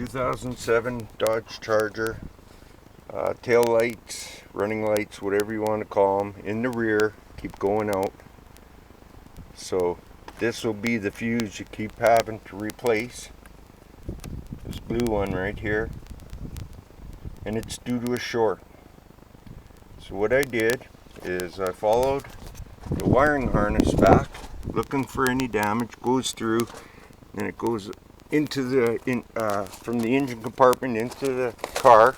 2007 Dodge Charger, tail lights, running lights, whatever you want to call them, in the rear keep going out. So this will be the fuse you keep having to replace. This blue one right here, and it's due to a short. So what I did is I followed the wiring harness back, looking for any damage, goes through, and it goes into the from the engine compartment into the car,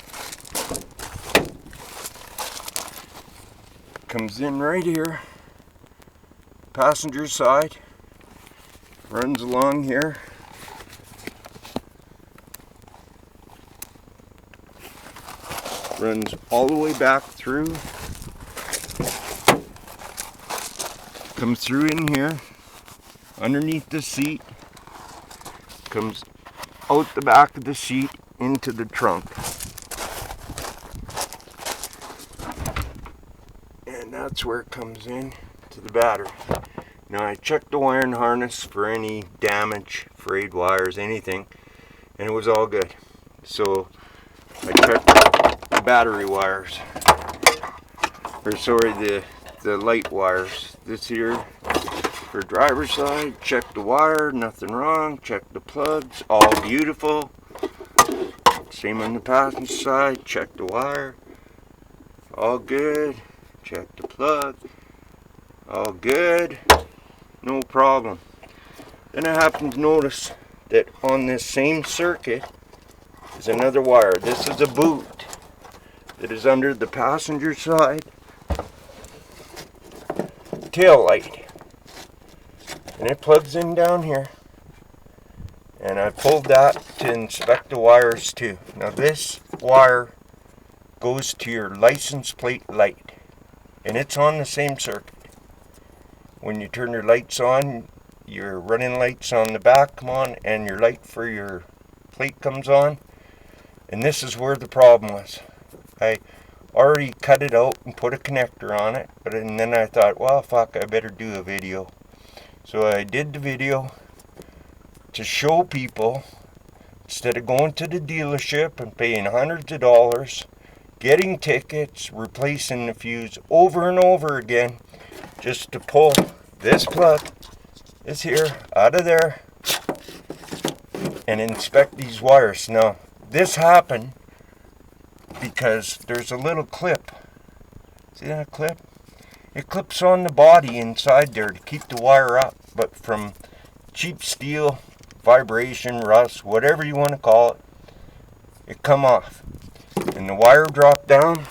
comes in right here, passenger side, runs along here, runs all the way back through, comes through in here, underneath the seat, comes out the back of the seat into the trunk. And that's where it comes in to the battery. Now I checked the wiring harness for any damage, frayed wires, anything, and it was all good. So I checked the battery wires, or sorry, the light wires. This here for driver's side, check the wire, nothing wrong, check the plugs, all beautiful. Same on the passenger side, check the wire, all good, check the plug, all good, no problem. Then I happened to notice that on this same circuit is another wire. This is a boot that is under the passenger side tail light. And it plugs in down here, and I pulled that to inspect the wires too. Now this wire goes to your license plate light, and it's on the same circuit. When you turn your lights on, your running lights on the back come on, and your light for your plate comes on. And this is where the problem was. I already cut it out and put a connector on it, and then I thought, well, fuck, I better do a video. So I did the video to show people, instead of going to the dealership and paying hundreds of dollars, getting tickets, replacing the fuse over and over again, just to pull this plug, this here, out of there, and inspect these wires. Now, this happened because there's a little clip. See that clip? It clips on the body inside there to keep the wire up, but from cheap steel, vibration, rust, whatever you want to call it, it come off. And the wire dropped down,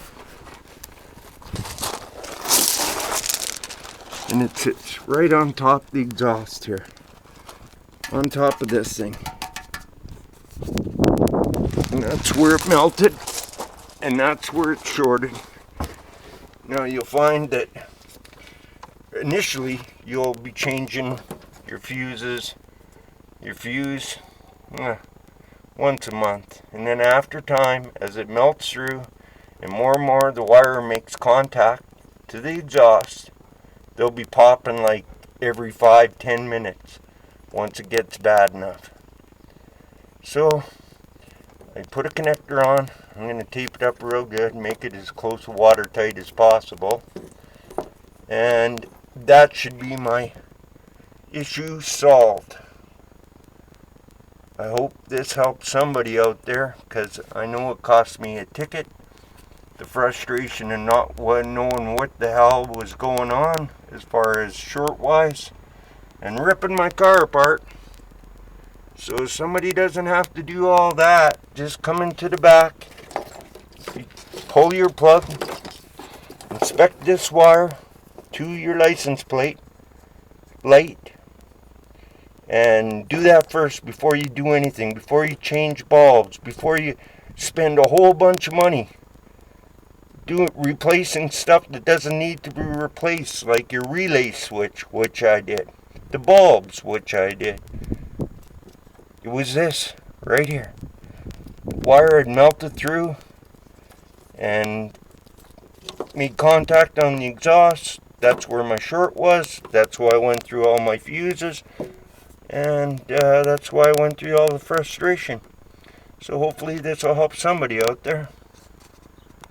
and it sits right on top of the exhaust here, on top of this thing. And that's where it melted, and that's where it shorted. Now you'll find that initially you'll be changing your fuses, your fuse once a month, and then after time, as it melts through and more the wire makes contact to the exhaust, they'll be popping like every 5-10 minutes once it gets bad enough. So I put a connector on. I'm going to tape it up real good, make it as close to watertight as possible, and that should be my issue solved. I hope this helps somebody out there, because I know it cost me a ticket. The frustration and not knowing what the hell was going on as far as short wise, and ripping my car apart. So somebody doesn't have to do all that. Just come into the back, pull your plug, inspect this wire to your license plate light, and do that first before you do anything, before you change bulbs, before you spend a whole bunch of money replacing stuff that doesn't need to be replaced, like your relay switch, which I did, the bulbs, which I did. It was this right here. The wire had melted through and made contact on the exhaust. That's where my short was. That's why I went through all my fuses. And that's why I went through all the frustration. So hopefully this will help somebody out there.